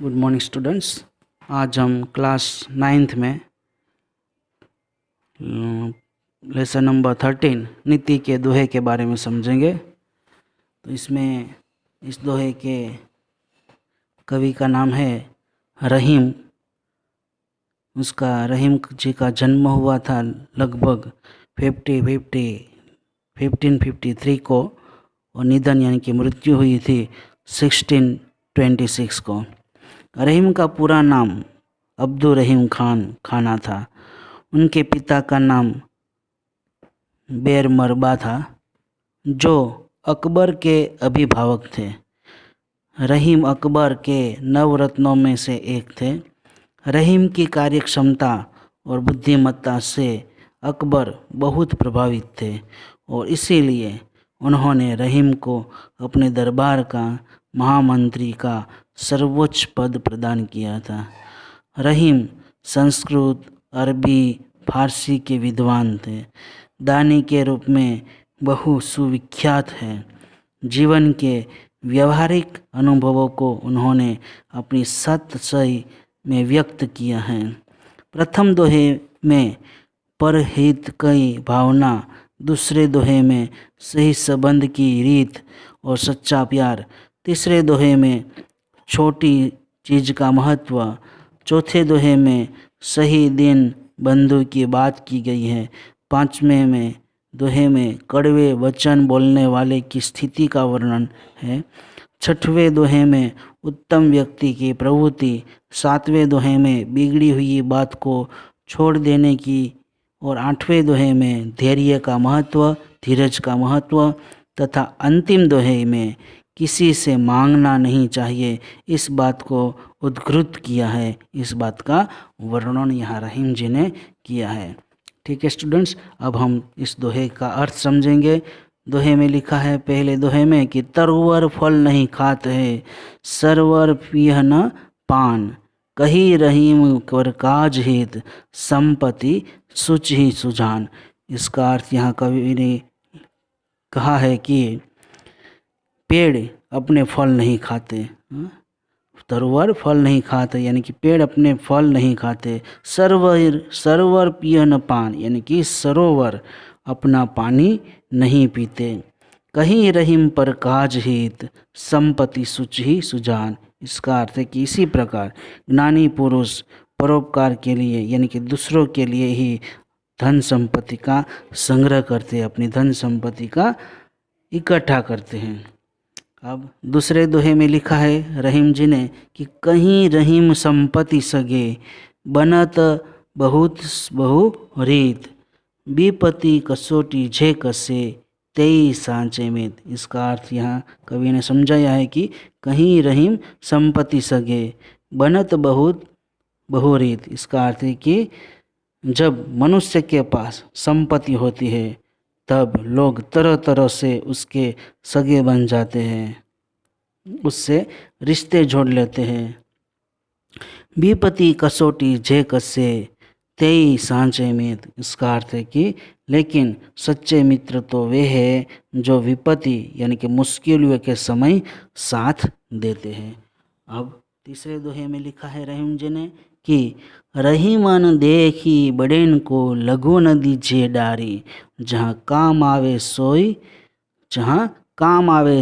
Good morning students. आज हम class 9th में लेसन नंबर 13 नीति के दोहे के बारे में समझेंगे। तो इसमें इस दोहे के कवि का नाम है रहीम। उसका रहीम जी का जन्म हुआ था लगभग 1553 को और निधन यानी कि मृत्यु हुई थी 1626 को। रहीम का पूरा नाम अब्दुल रहीम खाना था। उनके पिता का नाम बेर मरबा था, जो अकबर के अभिभावक थे। रहीम अकबर के नवरत्नों में से एक थे। रहीम की कार्यक्षमता और बुद्धिमत्ता से अकबर बहुत प्रभावित थे और इसीलिए उन्होंने रहीम को अपने दरबार का महामंत्री का सर्वोच्च पद प्रदान किया था। रहीम संस्कृत, अरबी, फारसी के विद्वान थे। दानी के रूप में बहु सुविख्यात हैं। जीवन के व्यवहारिक अनुभवों को उन्होंने अपनी सतसई में व्यक्त किया है। प्रथम दोहे में परहित की भावना, दूसरे दोहे में सही संबंध की रीत और सच्चा प्यार, तीसरे दोहे में छोटी चीज़ का महत्व, चौथे दोहे में सही दिन बंधु की बात की गई है, पांचवें में दोहे में कड़वे वचन बोलने वाले की स्थिति का वर्णन है, छठवें दोहे में उत्तम व्यक्ति की प्रवृत्ति, सातवें दोहे में बिगड़ी हुई बात को छोड़ देने की और आठवें दोहे में धैर्य का महत्व, धीरज का महत्व तथा अंतिम दोहे में किसी से मांगना नहीं चाहिए, इस बात को उद्धृत किया है। इस बात का वर्णन यहाँ रहीम जी ने किया है। ठीक है स्टूडेंट्स, अब हम इस दोहे का अर्थ समझेंगे। दोहे में लिखा है पहले दोहे में कि तरवर फल नहीं खात है, सरवर पियह न पान, कही रहीम कर काज हित, संपत्ति सुच ही सुजान। इसका अर्थ यहाँ कवि ने कहा है कि पेड़ अपने फल नहीं खाते, तरवर फल नहीं खाते यानी कि पेड़ अपने फल नहीं खाते। सरवर पिय न पान यानी कि सरोवर अपना पानी नहीं पीते। कहीं रहीम पर काज हित, संपत्ति सुच ही सुजान। इसका अर्थ है कि इसी प्रकार ज्ञानी पुरुष परोपकार के लिए यानी कि दूसरों के लिए ही धन संपत्ति का संग्रह करते हैं, अपनी धन संपत्ति का इकट्ठा करते हैं। अब दूसरे दोहे में लिखा है रहीम जी ने कि कहीं रहीम संपत्ति सगे, बनत बहुत बहु रीत, विपत्ति कसोटी झे कसे, तेई सांचे में। इसका अर्थ यहाँ कवि ने समझाया है कि कहीं रहीम संपत्ति सगे, बनत बहुत बहुरीत। इसका अर्थ है कि जब मनुष्य के पास संपत्ति होती है तब लोग तरह तरह से उसके सगे बन जाते हैं, उससे रिश्ते जोड़ लेते हैं। विपत्ति कसोटी जे कसे, तेई सांचे में। इसका अर्थ है कि लेकिन सच्चे मित्र तो वे हैं जो विपत्ति यानी कि मुश्किलों के समय साथ देते हैं। अब तीसरे दोहे में लिखा है रहीम जी ने कि रहीमन देखी बड़ेन को लघु न दीजिए डारी, जहाँ काम आवे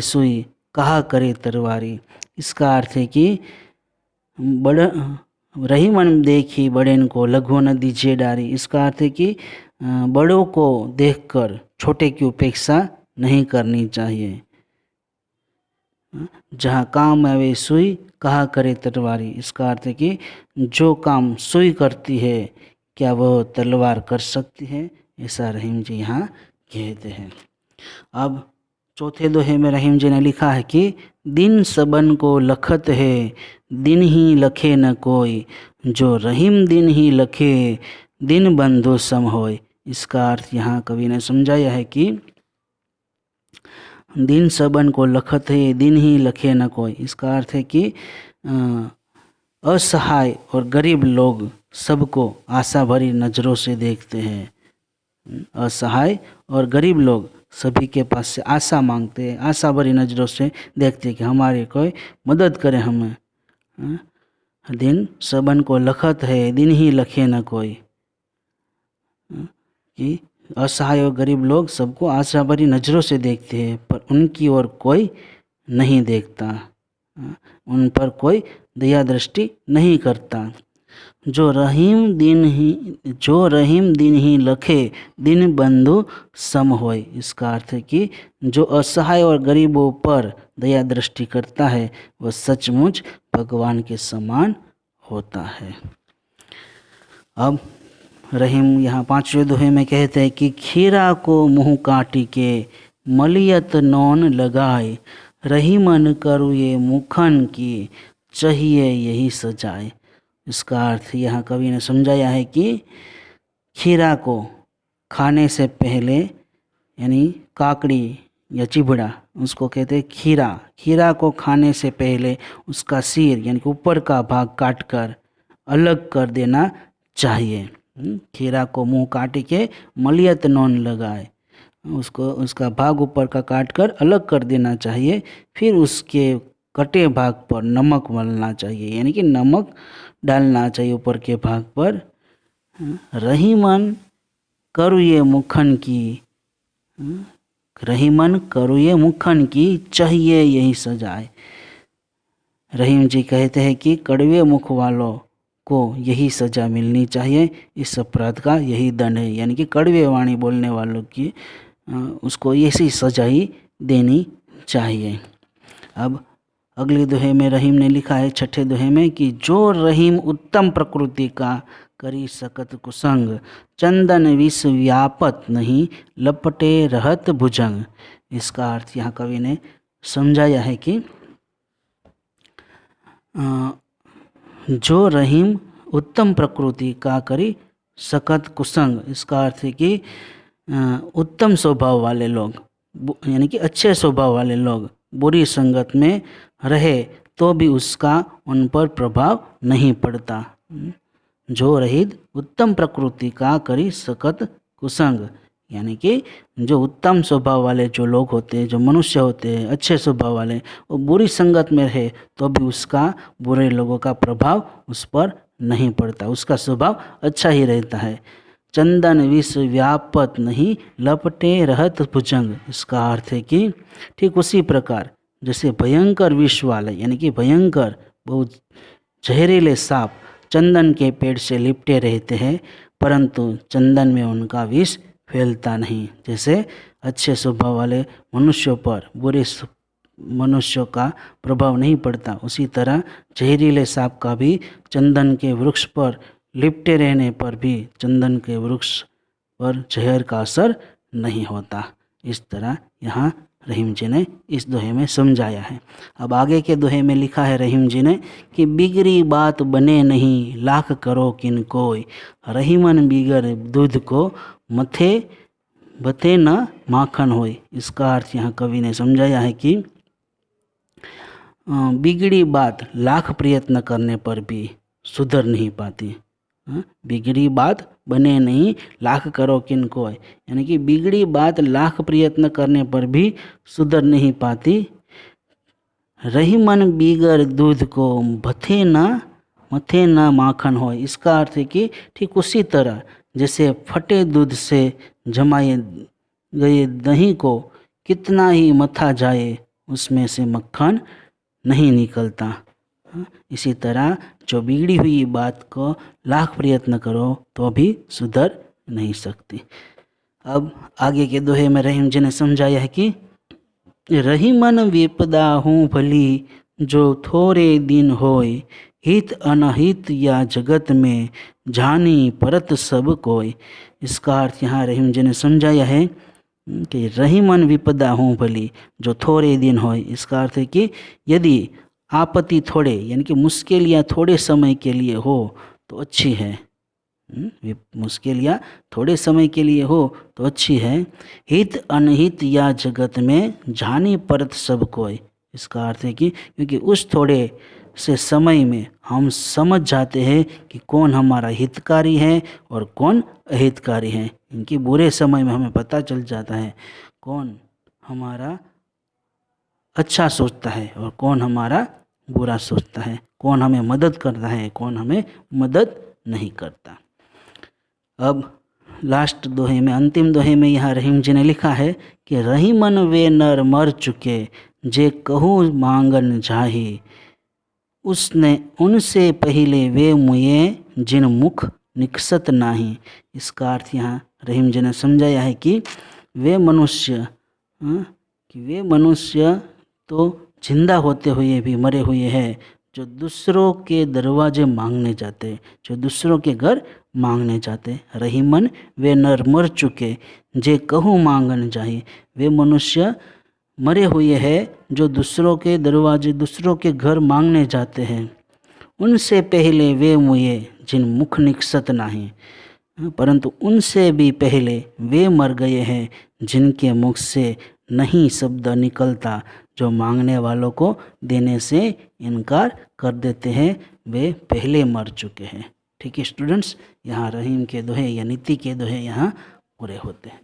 सोई कहा करे तरवारी। इसका अर्थ है कि रहीमन देखी बड़ेन को लघु न दीजिए डारी। इसका अर्थ है कि बड़ों को देखकर छोटे की उपेक्षा नहीं करनी चाहिए। जहाँ काम आवे सुई कहा करे तलवारी। इसका अर्थ है कि जो काम सुई करती है क्या वह तलवार कर सकती है, ऐसा रहीम जी यहाँ कहते हैं। अब चौथे दोहे में रहीम जी ने लिखा है कि दिन सबन को लखत है, दिन ही लखे न कोई, जो रहीम दिन ही लखे, दिन बंधु सम होय। इसका अर्थ यहाँ कवि ने समझाया है कि दिन सबन को लखत है, दिन ही लखे न कोई। इसका अर्थ है कि असहाय और गरीब लोग सबको आशा भरी नज़रों से देखते हैं। असहाय और गरीब लोग सभी के पास से आशा मांगते हैं, आशा भरी नज़रों से देखते हैं कि हमारी कोई मदद करे हमें। दिन सबन को लखत है, दिन ही लखे न कोई। कि असहाय और गरीब लोग सबको आशा भरी नज़रों से देखते हैं, पर उनकी ओर कोई नहीं देखता, उन पर कोई दया दृष्टि नहीं करता। जो रहीम दिन ही लखे, दिन बंधु सम होय। इसका अर्थ है कि जो असहाय और गरीबों पर दया दृष्टि करता है वह सचमुच भगवान के समान होता है। अब रहीम यहाँ 5वें दोहे में कहते हैं कि खीरा को मुँह काटी के मलियत नौन लगाए, रहीमन करुए मुखन की चाहिए यही सजाए। इसका अर्थ यहाँ कवि ने समझाया है कि खीरा को खाने से पहले, यानी काकड़ी या चिबड़ा, उसको कहते हैं खीरा। खीरा को खाने से पहले उसका सिर यानी कि ऊपर का भाग काटकर अलग कर देना चाहिए। खीरा को मुंह काट के मलियत नौन लगाए, उसका भाग ऊपर का काट कर अलग कर देना चाहिए। फिर उसके कटे भाग पर नमक मलना चाहिए, यानी कि नमक डालना चाहिए ऊपर के भाग पर। रहीमन करुए मुखन की, रहीमन करुए मुखन की चाहिए यही सजाए। रहीम जी कहते हैं कि कड़वे मुख वालों को यही सज़ा मिलनी चाहिए, इस अपराध का यही दंड है, यानी कि कड़वे वाणी बोलने वालों की उसको ऐसी सजा ही देनी चाहिए। अब अगले दोहे में रहीम ने लिखा है 6ठे दोहे में कि जो रहीम उत्तम प्रकृति का करी सकत कुसंग, चंदन विष व्यापत नहीं लपटे रहत भुजंग। इसका अर्थ यहाँ कवि ने समझाया है कि जो रहीम उत्तम प्रकृति का करी सकत कुसंग, इसका अर्थ है कि उत्तम स्वभाव वाले लोग, यानी कि अच्छे स्वभाव वाले लोग बुरी संगत में रहे तो भी उसका उन पर प्रभाव नहीं पड़ता। जो रहित उत्तम प्रकृति का करी सकत कुसंग, यानी कि जो उत्तम स्वभाव वाले जो लोग होते हैं, जो मनुष्य होते हैं अच्छे स्वभाव वाले, वो बुरी संगत में रहे तो भी उसका बुरे लोगों का प्रभाव उस पर नहीं पड़ता, उसका स्वभाव अच्छा ही रहता है। चंदन विष व्यापत नहीं लपटे रहत भुजंग। इसका अर्थ है कि ठीक उसी प्रकार जैसे भयंकर विष वाले, यानी कि भयंकर बहुत जहरीले सांप चंदन के पेड़ से लिपटे रहते हैं, परंतु चंदन में उनका विष फैलता नहीं। जैसे अच्छे स्वभाव वाले मनुष्यों पर बुरे मनुष्यों का प्रभाव नहीं पड़ता, उसी तरह जहरीले सांप का भी चंदन के वृक्ष पर लिपटे रहने पर भी चंदन के वृक्ष पर जहर का असर नहीं होता। इस तरह यहाँ रहीम जी ने इस दोहे में समझाया है। अब आगे के दोहे में लिखा है रहीम जी ने कि बिगड़ी बात बने नहीं लाख करो किन कोई, रहीमन बिगर दूध को मथे बते न माखन होय। इसका अर्थ यहाँ कवि ने समझाया है कि बिगड़ी बात लाख प्रयत्न करने पर भी सुधर नहीं पाती। बिगड़ी बात बने नहीं लाख करो किन को, यानी कि बिगड़ी बात लाख प्रयत्न करने पर भी सुधर नहीं पाती। रहीमन बिगर दूध को मथे न माखन हो। इसका अर्थ है कि ठीक उसी तरह जैसे फटे दूध से जमाए गए दही को कितना ही मथा जाए उसमें से मक्खन नहीं निकलता, इसी तरह जो बिगड़ी हुई बात को लाख प्रयत्न करो तो भी सुधर नहीं सकती। अब आगे के दोहे में रहीम जी ने समझाया है कि रहीमन विपदा हूँ भली जो थोड़े दिन होय, हित अनहित या जगत में जानी परत सब कोय। इसका अर्थ यहाँ रहीम जी ने समझाया है कि रहीमन विपदा हूँ भली जो थोड़े दिन होय। इसका अर्थ है कि यदि आपत्ति थोड़े यानी कि मुश्किल या थोड़े समय के लिए हो तो अच्छी है, मुश्किल या थोड़े समय के लिए हो तो अच्छी है। हित अनहित या जगत में जानी परत सब कोई। इसका अर्थ है कि क्योंकि उस थोड़े से समय में हम समझ जाते हैं कि कौन हमारा हितकारी है और कौन अहितकारी है। इनकी बुरे समय में हमें पता चल जाता है कौन हमारा अच्छा सोचता है और कौन हमारा बुरा सोचता है, कौन हमें मदद करता है, कौन हमें मदद नहीं करता। अब लास्ट दोहे में, अंतिम दोहे में यहाँ रहीम जी ने लिखा है कि रही मन वे नर मर चुके, जे कहूँ मांगन जाही, उसने उनसे पहले वे मुए, जिन मुख निकसत नाही। इसका अर्थ यहाँ रहीम जी ने समझाया है कि वे मनुष्य तो जिंदा होते हुए भी मरे हुए हैं, जो दूसरों के दरवाजे मांगने जाते, जो दूसरों के घर मांगने जाते। रही मन वे नर मर चुके, जे कहूँ मांगन जाही। वे मनुष्य मरे हुए हैं जो दूसरों के दरवाजे, दूसरों के घर मांगने जाते हैं। उनसे पहले वे मुए, जिन मुख निकसत नाही, परंतु उनसे भी पहले वे मर गए हैं, जिनके मुख से नहीं शब्द निकलता, जो मांगने वालों को देने से इनकार कर देते हैं, वे पहले मर चुके हैं। ठीक है स्टूडेंट्स, यहाँ रहीम के दोहे या नीति के दोहे यहाँ पूरे होते हैं।